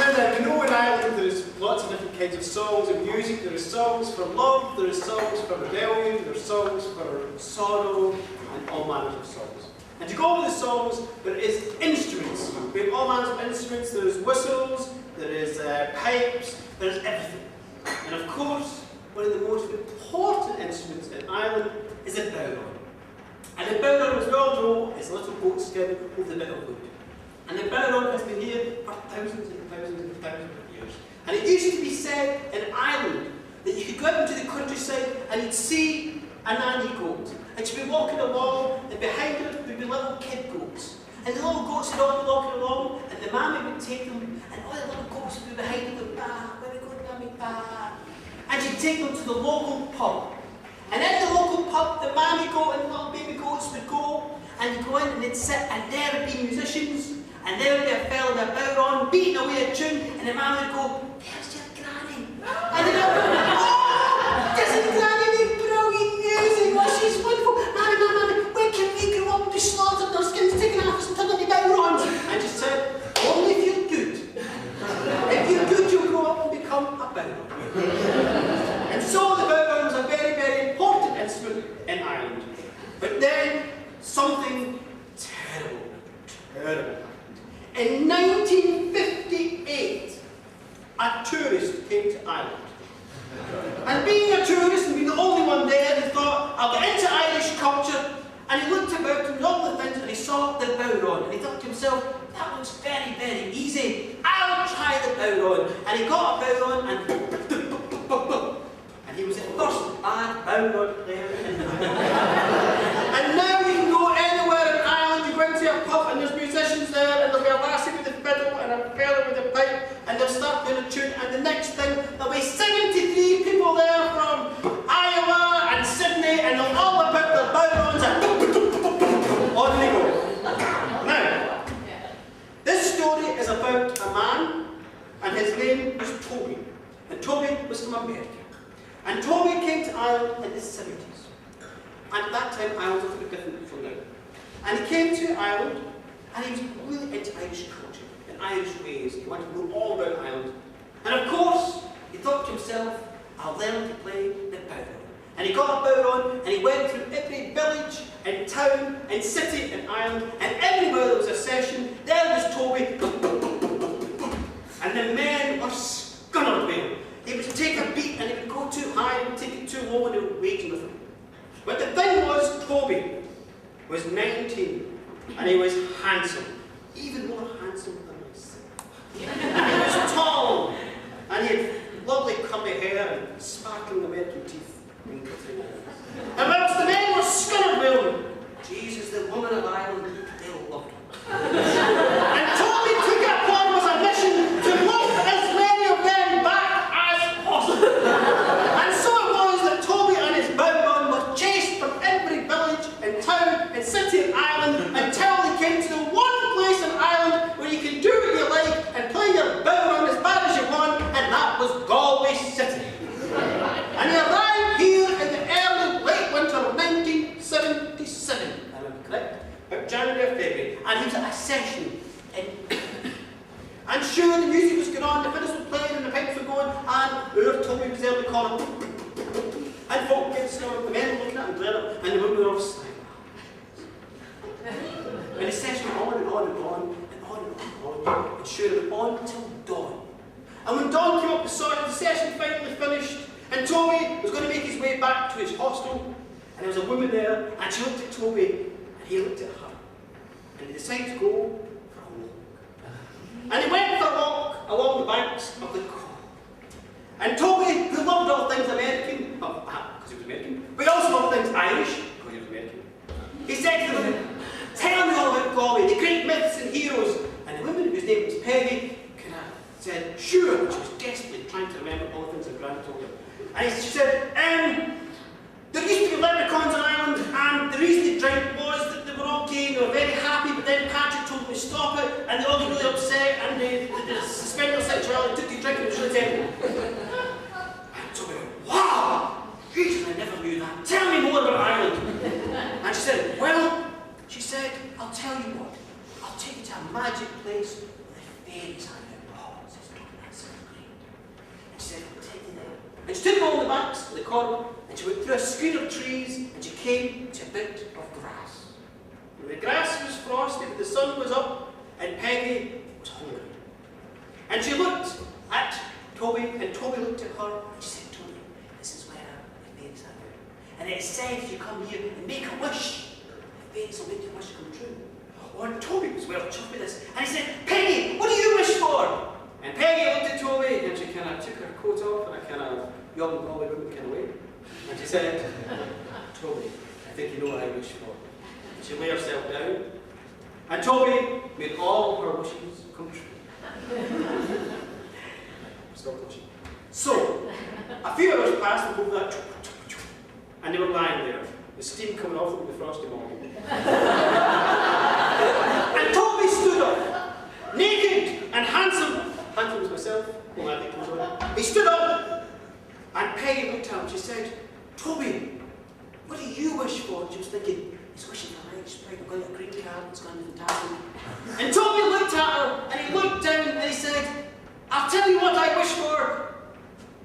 Now, we know in Ireland there's lots of different kinds of songs and music. There are songs for love, there are songs for rebellion, there are songs for sorrow, and all manners of songs. And to go over the songs, there is instruments. We have all manners of instruments. There is whistles, there is pipes, there is everything. And of course, one of the most important instruments in Ireland is a bowline. And the bowline, as we all know, is a little goat skin with a bit of wood. And the bowline has been here for thousands and thousands and thousands of years. And it used to be said in Ireland that you could go out into the countryside and you'd see a nanny goat. And she'd be walking along, and behind her would be little kid goats. And the little goats would all be walking along, and the mammy would take them, and all the little goats would be behind them going, "Bah, where are we going, mammy, bah?" And she'd take them to the local pub. And in the local pub, the mammy goat and the little baby goats would go, and they'd go in and they'd sit, and there would be musicians, and there would be a fella with a bowline beating away a tune, and the mammy would go, "There's your granny." And they'd go, "Oh, isn't granny make brilliant music? Oh, she's wonderful. Mammy, mammy, when can we grow up to slaughter their skins taken off us and turn into bowlines?" And she said, "Only if you're good. If you're good, you'll grow up and become a bowline." And so the bowline was a very, very important instrument in Ireland. But then something terrible happened. In 1958, a tourist came to Ireland. And being a tourist and being the only one there, he thought, "I'll get into Irish culture." And he looked about and all the things, and he saw the bowline. And he thought to himself, "That looks very, very easy. I'll try the bowline." And he got a bowline and he was the first bad bowline player in Ireland. And now you can go anywhere in Ireland, you go into a pub and there's musicians there, and there'll be a lassie with a fiddle and a fella with a pipe, and they'll start playing a tune, and the next thing there'll be 73 people there from Iowa and Sydney, and they'll all about their bowlines and on they go. Now, this story is about a man, and his name was Toby. And Toby was from America. And Toby came to Ireland in the 70s. And at that time, Ireland was a bit different from now. And he came to Ireland, and he was really into Irish culture and Irish ways. He wanted to know all about Ireland. And of course, he thought to himself, "I'll learn to play the bowline." And he got a bowline, and he went through every village and town and city in Ireland, and everywhere there was a session, there was Toby. And the men were scunnered with him. He would take a beat, and he would go too high, he would take it too low, and they were waiting with him. But the thing was, Toby was 19, and he was handsome, even more handsome than myself. And he was tall, and he had lovely curly hair and sparkling American teeth. And whilst the men were scunnered with him, Jesus, the woman of Ireland, they loved him. And Toby took it upon as a mission to love as many of them back as possible. And so it was that Toby and his bowline were chased from every village and town and city in Ireland until they came to the one place in Ireland where you can do what you like and play your bowline as bad as you want, and that was Galway City. And he arrived here in the late winter of 1977, if I'm correct, about January or February, and he was at a session in and sure, the music was going on, the fiddles were playing and the pipes were going, and Toby was there in the corner, and folk were getting started, the men were looking at him glaring, and the women were all sighing. And the session went on and on and on and on and on, and sure, it went on until dawn. And when dawn came up, the session finally finished, and Toby was going to make his way back to his hostel, and there was a woman there, and she looked at Toby, and he looked at her, and they decided to go for a walk. And he went for a walk along the banks of the Corn. And Toby, who loved all things American, because he was American, but he also loved things Irish, because he was American, he said to the woman, "Tell me all about Galway, the great myths and heroes." And the woman, whose name was Peggy, said, "Sure," and she was desperately trying to remember all the things her grand told her. And she said, "There used to be leprechauns in Ireland, and the reason they drank was that they were all gay and they were very happy, but then Patrick told them to stop it, and they all got really upset, and they suspended their sexuality, took to drinking, and it was really terrible." And so we went, "Wow! Jesus, I never knew that. Tell me more about Ireland." And she said, "Well," she said, "I'll tell you what. I'll take you to a magic place where the fairies hang out." Oh, get to there. And she took along the banks of the corridor, and she went through a screen of trees, and she came to a bit of grass. And the grass was frosty, but the sun was up, and Peggy was hungry. And she looked at Toby, and Toby looked at her, and she said, Toby, this is where the fairies are. And it said if you come here and make a wish, the fairies will make your wish come true. Oh, and Toby was well chuffed with this, and he said, Peggy, what do you wish for? And Peggy looked at Toby, and she kind of took her coat off in a kind of young Galway woman kind of way. And she said, Toby, I think you know what I wish for. And she lay herself down, and Toby made all her wishes come true. Still touching. So, a few hours passed before that, and they were lying there, the steam coming off them with the frosty morning. And Toby stood up, naked and handsome. Handsome as myself. Well, I think he was on. He stood up, and Peggy looked at him. She said, Toby, what do you wish for? And she was thinking, he's wishing for life. She's probably got a green card. It's going to be fantastic. And Toby looked at her, and he looked down, and he said, I'll tell you what I wish for,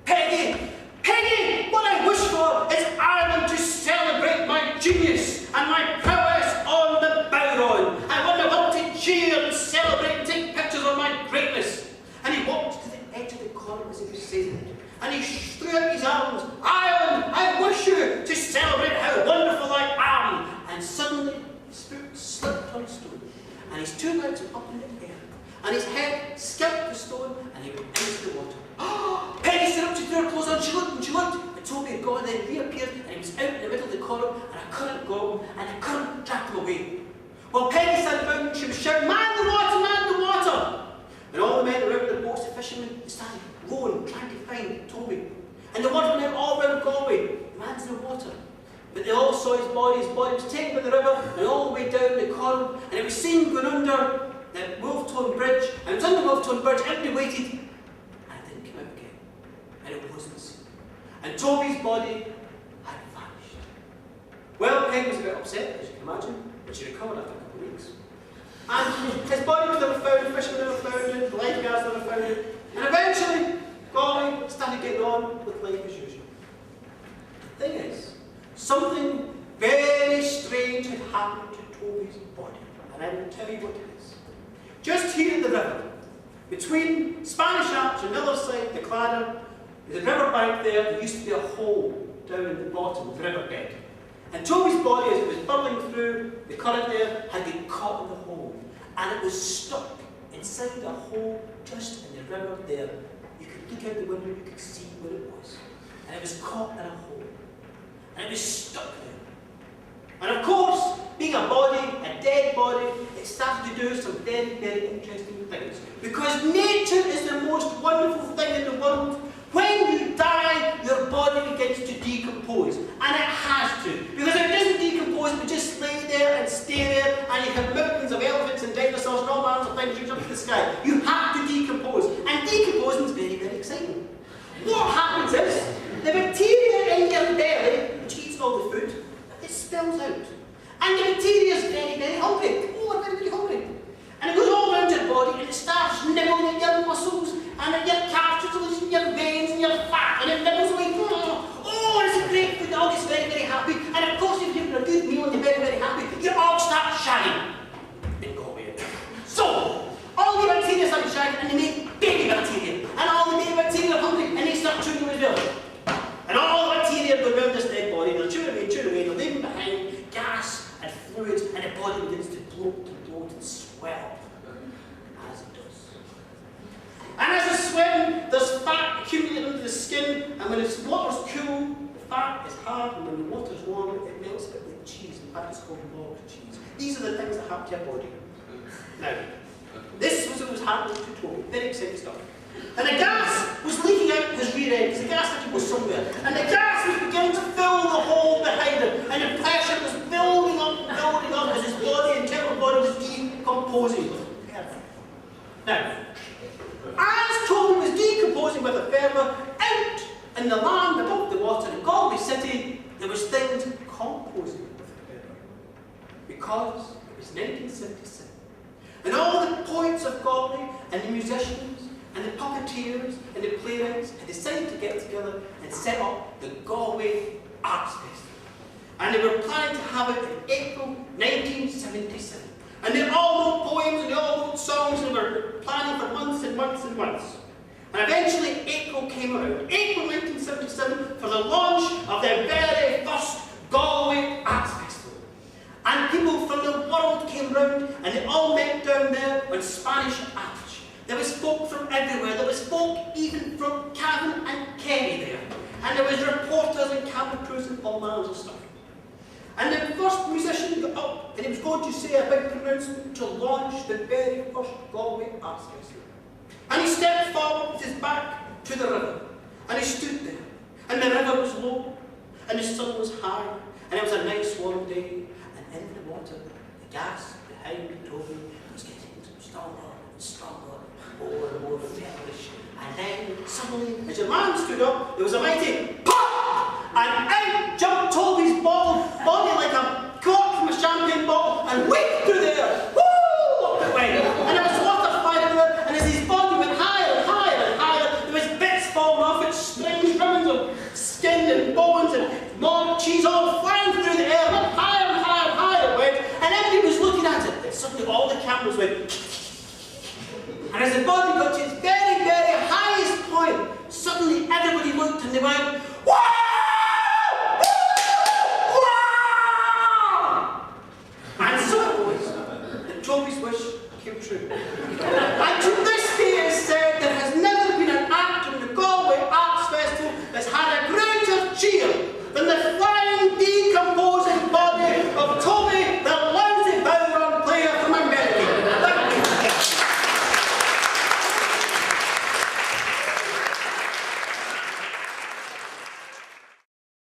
Peggy. Peggy, what I wish for is Ireland to celebrate my genius and my prowess on the Bowron. I want the world to cheer and celebrate and take pictures of my greatness. And he walked to the edge of the corridor as he was saying it, and he threw out his arms. Ireland, I wish you to celebrate how wonderful I am. And suddenly his foot slipped on a stone, and his two legs were up in the air, and his head skipped the stone, and he went into the water. Peggy stood up to throw her clothes on. She looked and she looked, and Toby had gone, and then reappeared, and he was out in the middle of the corridor, and a current got him, and the current dragged him away. Well, Peggy sat about, and she was shouting, man the water, man the water! And all the men around the boats, the fishermen, started rowing, trying to find Toby. And the water went out all around Galway. The man's in the water. But they all saw his body was taken by the river, and all the way down the corridor, and it was seen going under the Wolftown Bridge, and it was under the Wolftown Bridge, everybody waited, and it didn't come out again. And it wasn't seen. And Toby's body had vanished. Well, Peg was a bit upset, as you can imagine, but she recovered after a couple of weeks. And his body was never found, the fishermen never found it, the lifeguards never found it, and eventually Galway started getting on with life as usual. The thing is, something very strange had happened to Toby's body, and I will tell you what it is. Just here in the river, between Spanish Arch and the other side, the Cladder, there's a river bank there used to be a hole down in the bottom of the riverbed. And Toby's body, as it was bubbling through the current there, had been caught in the hole. And it was stuck inside a hole just in the river there. You could look out the window, you could see where it was. And it was caught in a hole. And it was stuck there. And of course, being a body, a dead body, it started to do some very, very interesting things. Because nature is the most wonderful thing in the world. When you die, your body begins to decompose. And it has to. Because if it doesn't decompose, it would just lay there and stay there, and you have mountains of elephants and dinosaurs and all manner of things reach up to the sky. You have to decompose. And decomposing is very, very exciting. What happens is, the bacteria in your belly, which eats all the food, it spills out. And the bacteria is very, very hungry. Oh, I'm very, very hungry. And it goes all around your body, and it starts nibbling at your muscles, and at your cartilages, and your veins, and your fat, and it nibbles away. Oh, it's a great food, the dog is very, very happy. And of course, if you've got a good meal and you're very, very happy, your all start shining. In Galway. So, all the bacteria start shining, and they make baby bacteria. And all the baby bacteria are hungry, and they start chewing away as well. And all the bacteria go around this dead body, and they're chewing away, they're leaving behind gas and fluids, and the body begins to bloat and swell. As it does. And as it's swelling, there's fat accumulated under the skin, and when the water's cool, the fat is hard, and when the water's warm, it melts a bit like cheese. In fact, it's called log cheese. These are the things that happen to your body. Now, this was what was happening to Toby. Very exciting stuff. And the gas was leaking out his rear end, because the gas had to go somewhere. And the gas was beginning to fill the hole behind him, and the pressure was building up, as his body, internal body was decomposing. Now, as Toby was decomposing with a fervour, out in the land above the water in Galway City, there was things composing with a fervour. Because it was 1977. And all the poets of Galway, and the musicians, and the puppeteers and the playwrights had decided to get together and set up the Galway Arts Festival. And they were planning to have it in April 1977. And they all wrote poems and they all wrote songs, and they were planning for months and months and months. And eventually April came around, April 1977, for the launch of their very first Galway Arts Festival. And people from the world came round, and they all met down there on Spanish Arch. There was folk from everywhere. There was folk even from Cavan and Kerry there. And there was reporters and camera crews and all manners of stuff. And the first musician got up, and he was going to say a big pronouncement to launch the very first Galway Arts Festival. And he stepped forward with his back to the river, and he stood there. And the river was low, and the sun was high, and it was a nice warm day, and in the water, the gas behind Toby was getting stronger and stronger, more and more feverish. And then, suddenly, as your man stood up, there was a mighty pop! And out jumped Toby's bald body like a cork from a champagne bottle, and whipped through the air. Woo! Up it went. And there was water flying everywhere, and as his body went higher and higher and higher, there was bits falling off its strange ribbons of skin and bones and more cheese all flying through the air, went higher and higher and higher it went, and everybody was looking at it. And suddenly all the cameras went. And as the body got to its very, very highest point, suddenly everybody looked and they went, "Wow! Wow!" And so it was that Toby's wish came true.